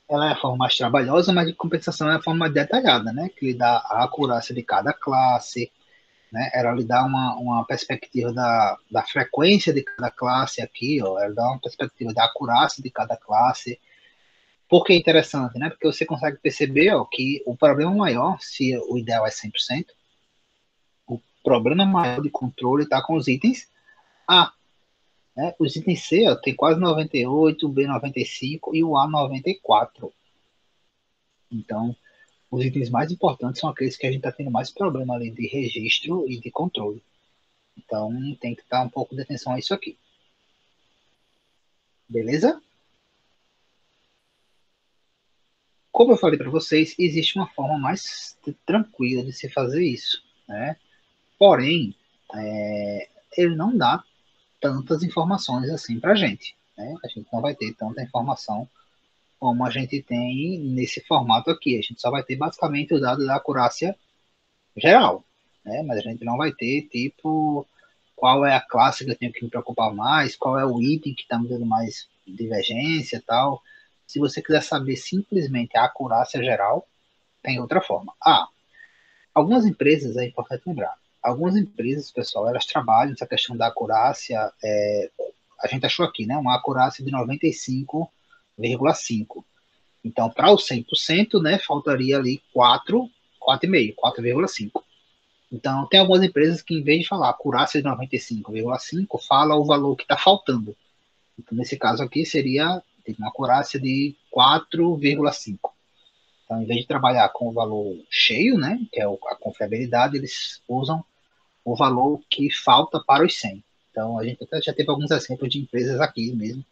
Ela é a forma mais trabalhosa, mas de compensação é a forma mais detalhada, né? Que lhe dá a acurácia de cada classe, né? Ela lhe dá uma perspectiva da frequência de cada classe aqui, ó. Ela dá uma perspectiva da acurácia de cada classe. Por que é interessante, né? Porque você consegue perceber, ó, que o problema maior, se o ideal é 100%, o problema maior de controle está com os itens A, né? Os itens C, ó, tem quase 98, o B 95 e o A 94. Então, os itens mais importantes são aqueles que a gente está tendo mais problema ali de registro e de controle. Então, tem que dar um pouco de atenção a isso aqui. Beleza? Como eu falei para vocês, existe uma forma mais tranquila de se fazer isso, né? Porém, ele não dá tantas informações assim para a gente, né? A gente não vai ter tanta informação como a gente tem nesse formato aqui. A gente só vai ter basicamente o dado da acurácia geral, né? Mas a gente não vai ter, tipo, qual é a classe que eu tenho que me preocupar mais, qual é o item que está me dando mais divergência e tal. Se você quiser saber simplesmente a acurácia geral, tem outra forma. Algumas empresas, é importante lembrar, algumas empresas, pessoal, elas trabalham essa questão da acurácia, a gente achou aqui, né, uma acurácia de 95,5. Então, para o 100%, né, faltaria ali 4,5, 4,5. Então, tem algumas empresas que, em vez de falar acurácia de 95,5, fala o valor que está faltando. Então, nesse caso aqui, seria uma acurácia de 4,5. Então, em vez de trabalhar com o valor cheio, né, que é a confiabilidade, eles usam o valor que falta para os 100. Então, a gente até já teve alguns exemplos de empresas aqui mesmo,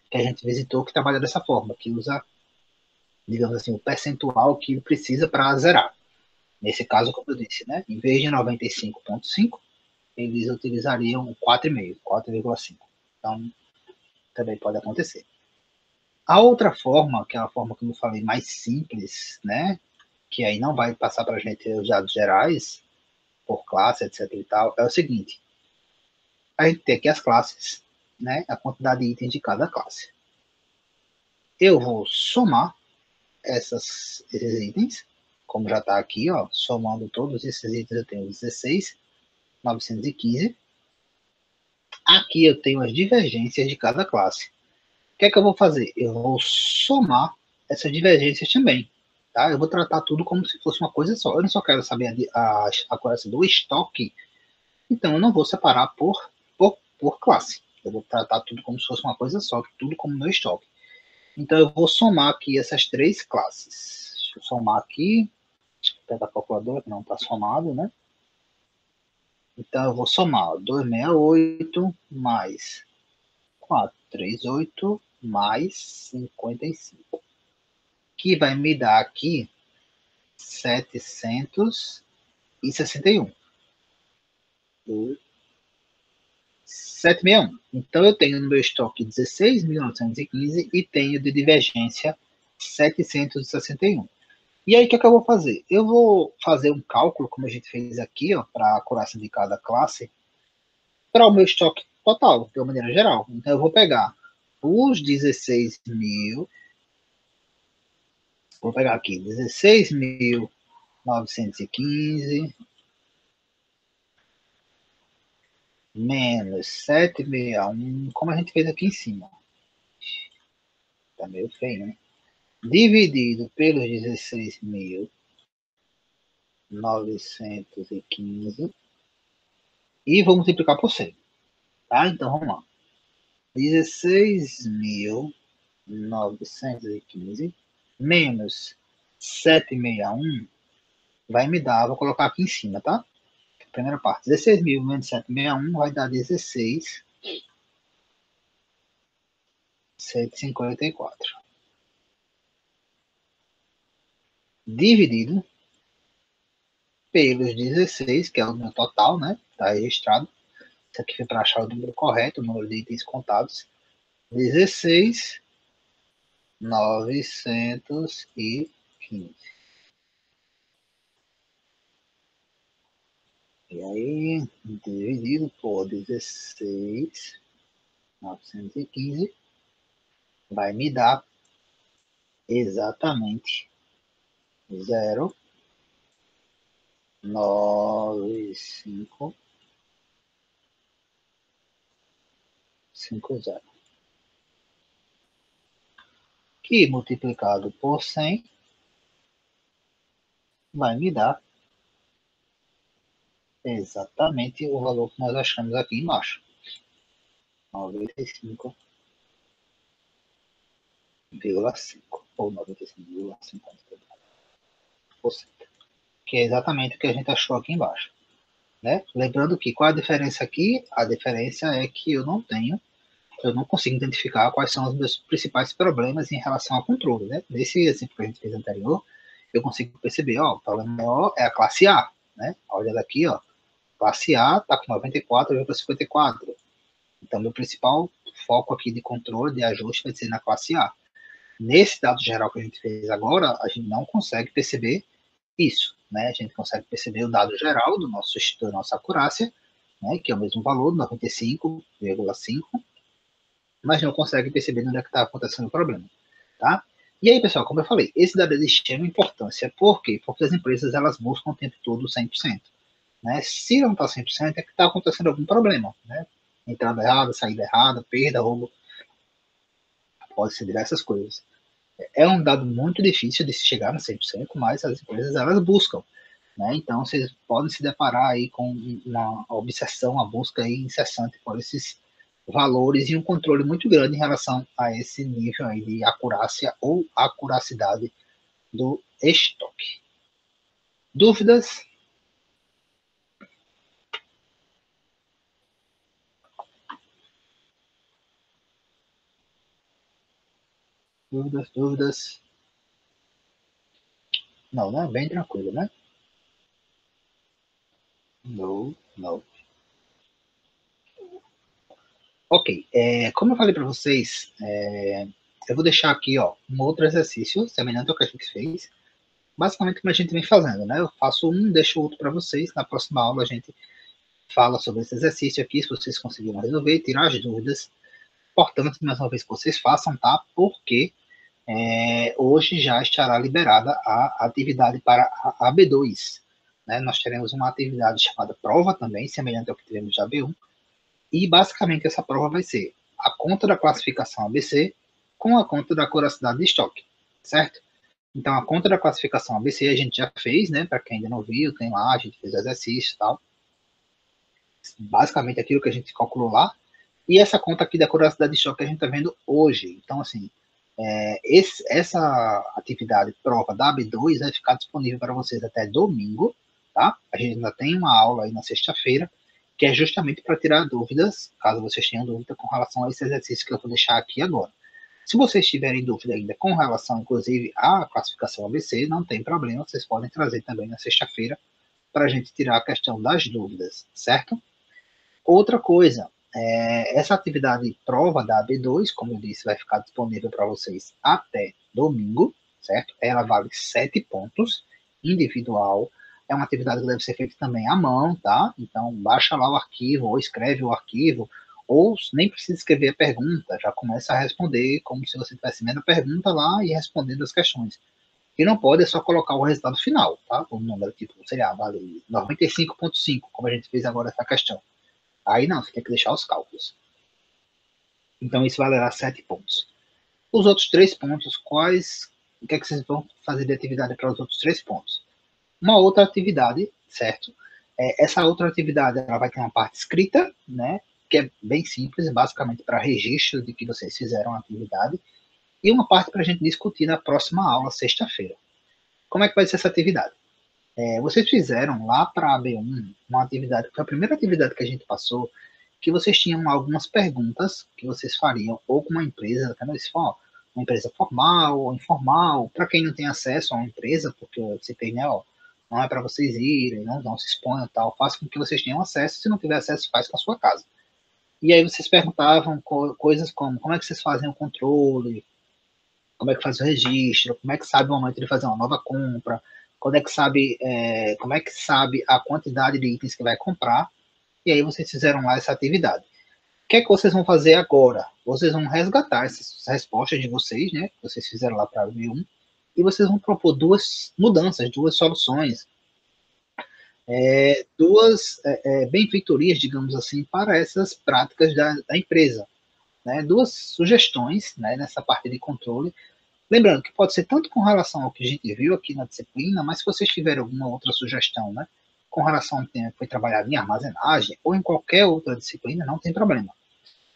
que a gente visitou, que trabalha dessa forma, que usa, digamos assim, o percentual que precisa para zerar. Nesse caso, como eu disse, né, em vez de 95,5, eles utilizariam 4,5, 4,5. Então, também pode acontecer. A outra forma, que é a forma, como eu falei, mais simples, né, que aí não vai passar para a gente os dados gerais, por classe, etc e tal, é o seguinte: a gente tem aqui as classes, né, a quantidade de itens de cada classe. Eu vou somar esses itens, como já está aqui, ó, somando todos esses itens, eu tenho 16.915. Aqui eu tenho as divergências de cada classe. O que é que eu vou fazer? Eu vou somar essas divergências também. Tá? Eu vou tratar tudo como se fosse uma coisa só. Eu não só quero saber a acurácia do estoque, então eu não vou separar por classe. Eu vou tratar tudo como se fosse uma coisa só, tudo como meu estoque. Então eu vou somar aqui essas três classes. Deixa eu somar aqui. Pegar a calculadora que não está somado, né? Então eu vou somar 268 mais 438 mais 55, que vai me dar aqui 761. 761. Então eu tenho no meu estoque 16.915 e tenho de divergência 761. E aí o que é que eu vou fazer? Eu vou fazer um cálculo, como a gente fez aqui, ó, para a acurácia de cada classe, para o meu estoque total, de uma maneira geral. Então eu vou pegar os 16.000, vou pegar aqui 16.915 menos 761, como a gente fez aqui em cima. Tá meio feio, né? Dividido pelos 16.915 e vou multiplicar por 100. Tá? Então vamos lá. 16.915 menos 761 vai me dar, vou colocar aqui em cima, tá? Primeira parte, 16.000 menos 761 vai dar 16.154. Dividido pelos 16, que é o meu total, né? Tá registrado. Isso aqui foi para achar o número correto, o número de itens contados. 16.915. E aí, dividido por 16.915 vai me dar exatamente 0,9550. Que multiplicado por 100 vai me dar exatamente o valor que nós achamos aqui embaixo. 95,5 ou 95,50%, que é exatamente o que a gente achou aqui embaixo. Né? Lembrando que qual a diferença aqui? A diferença é que eu não consigo identificar quais são os meus principais problemas em relação ao controle. Né? Nesse exemplo que a gente fez anterior, eu consigo perceber, ó, o problema maior é a classe A. Né? Olha daqui, ó, classe A está com 94,54. Então, meu principal foco aqui de controle, de ajuste, vai ser na classe A. Nesse dado geral que a gente fez agora, a gente não consegue perceber isso. Né? A gente consegue perceber o dado geral da nossa acurácia, né? Que é o mesmo valor, 95,5, mas não consegue perceber onde é que está acontecendo o problema. Tá? E aí, pessoal, como eu falei, esse dado de extrema importância. Por quê? Porque as empresas elas buscam o tempo todo 100%. Né? Se não está 100%, é que está acontecendo algum problema. Né? Entrada errada, saída errada, perda, roubo, pode ser diversas coisas. É um dado muito difícil de se chegar no 100%, mas as empresas elas buscam. Né? Então, vocês podem se deparar aí com uma obsessão, uma busca aí incessante por esses valores e um controle muito grande em relação a esse nível aí de acurácia ou acuracidade do estoque. Dúvidas? Dúvidas, dúvidas? Não, né? Bem tranquilo, né? Não, não. Ok, como eu falei para vocês, eu vou deixar aqui ó, um outro exercício semelhante ao que a gente fez. Basicamente, como a gente vem fazendo, né? Eu faço um, deixo o outro para vocês. Na próxima aula, a gente fala sobre esse exercício aqui, se vocês conseguiram resolver, tirar as dúvidas. Importante, mais uma vez, que vocês façam, tá? Porque hoje já estará liberada a atividade para a AB2. Né? Nós teremos uma atividade chamada prova também, semelhante ao que tivemos de AB1. E, basicamente, essa prova vai ser a conta da classificação ABC com a conta da curiosidade de estoque, certo? Então, a conta da classificação ABC a gente já fez, né? Para quem ainda não viu, tem lá, a gente fez exercício e tal. Basicamente, aquilo que a gente calculou lá. E essa conta aqui da curiosidade de choque que a gente está vendo hoje. Então, assim, essa atividade prova da AB2 vai ficar disponível para vocês até domingo, tá? A gente ainda tem uma aula aí na sexta-feira, que é justamente para tirar dúvidas, caso vocês tenham dúvida com relação a esse exercício que eu vou deixar aqui agora. Se vocês tiverem dúvida ainda com relação, inclusive, à classificação ABC, não tem problema, vocês podem trazer também na sexta-feira para a gente tirar a questão das dúvidas, certo? Outra coisa, essa atividade prova da AB2, como eu disse, vai ficar disponível para vocês até domingo, certo? Ela vale 7 pontos, individual. É uma atividade que deve ser feita também à mão, tá? Então, baixa lá o arquivo, ou escreve o arquivo, ou nem precisa escrever a pergunta, já começa a responder como se você estivesse vendo a pergunta lá e respondendo as questões. E não pode é só colocar o resultado final, tá? O número, tipo, sei lá, vale 95,5, como a gente fez agora essa questão. Aí não, você tem que deixar os cálculos. Então isso valerá 7 pontos. Os outros 3 pontos, quais. O que é que vocês vão fazer de atividade para os outros 3 pontos? Uma outra atividade, certo? Essa outra atividade ela vai ter uma parte escrita, né? Que é bem simples, basicamente para registro de que vocês fizeram a atividade, e uma parte para a gente discutir na próxima aula, sexta-feira. Como é que vai ser essa atividade? Vocês fizeram lá para a B1 uma atividade, que foi a primeira atividade que a gente passou, que vocês tinham algumas perguntas que vocês fariam, ou com uma empresa, até mesmo, uma empresa formal ou informal, para quem não tem acesso a uma empresa, porque eu citei, né, ó, não é para vocês irem, não se exponham tal, faça com que vocês tenham acesso, se não tiver acesso, faz com a sua casa. E aí vocês perguntavam coisas como é que vocês fazem o controle, como é que faz o registro, como é que sabe o momento de fazer uma nova compra, como é que sabe a quantidade de itens que vai comprar, e aí vocês fizeram lá essa atividade. O que é que vocês vão fazer agora? Vocês vão resgatar essas respostas de vocês, né, que vocês fizeram lá para a V1, e vocês vão propor duas mudanças, duas soluções, duas benfeitorias, digamos assim, para essas práticas da empresa. Né, duas sugestões, né, nessa parte de controle. Lembrando que pode ser tanto com relação ao que a gente viu aqui na disciplina, mas se vocês tiverem alguma outra sugestão, né, com relação ao tempo que foi trabalhado em armazenagem ou em qualquer outra disciplina, não tem problema.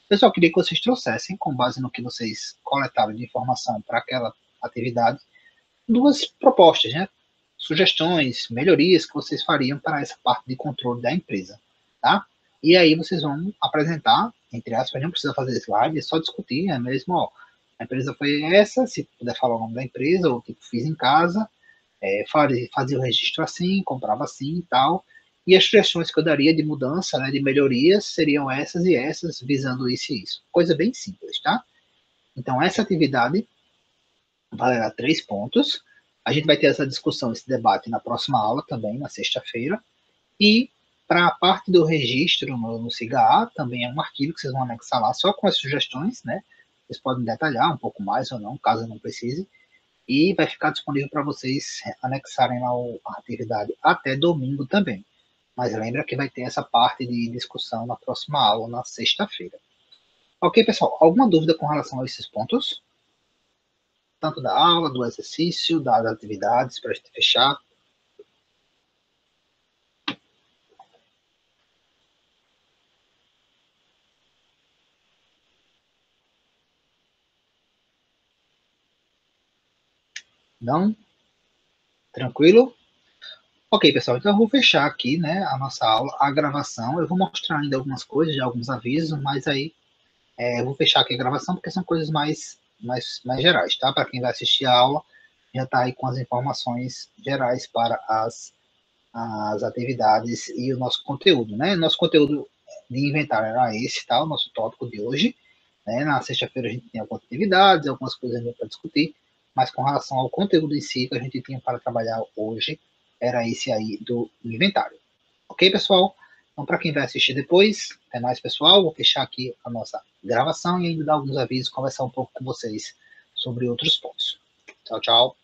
Eu só queria que vocês trouxessem, com base no que vocês coletaram de informação para aquela atividade, duas propostas, né, sugestões, melhorias que vocês fariam para essa parte de controle da empresa, tá? E aí vocês vão apresentar, entre aspas, não precisa fazer slide, é só discutir, é mesmo, ó, a empresa foi essa, se puder falar o nome da empresa, ou tipo, fiz em casa, fazia o registro assim, comprava assim e tal, e as sugestões que eu daria de mudança, né, de melhorias, seriam essas e essas, visando isso e isso. Coisa bem simples, tá? Então, essa atividade valerá 3 pontos. A gente vai ter essa discussão, esse debate na próxima aula também, na sexta-feira. E para a parte do registro no SIGA-A, também é um arquivo que vocês vão anexar lá só com as sugestões, né? Vocês podem detalhar um pouco mais ou não, caso não precise. E vai ficar disponível para vocês anexarem lá a atividade até domingo também. Mas lembra que vai ter essa parte de discussão na próxima aula, na sexta-feira. Ok, pessoal? Alguma dúvida com relação a esses pontos? Tanto da aula, do exercício, das atividades, para a gente fechar. Não? Tranquilo? Ok, pessoal, então eu vou fechar aqui, né, a nossa aula, a gravação. Eu vou mostrar ainda algumas coisas, alguns avisos, mas aí eu vou fechar aqui a gravação porque são coisas mais mais gerais, tá? Para quem vai assistir a aula, já está aí com as informações gerais para as atividades e o nosso conteúdo, né? Nosso conteúdo de inventário era esse, tá? O nosso tópico de hoje, né? Na sexta-feira a gente tem algumas atividades, algumas coisas para discutir, mas com relação ao conteúdo em si que a gente tinha para trabalhar hoje, era esse aí do inventário. Ok, pessoal? Então, para quem vai assistir depois, até mais, pessoal. Vou fechar aqui a nossa gravação e ainda dar alguns avisos, conversar um pouco com vocês sobre outros pontos. Tchau, tchau.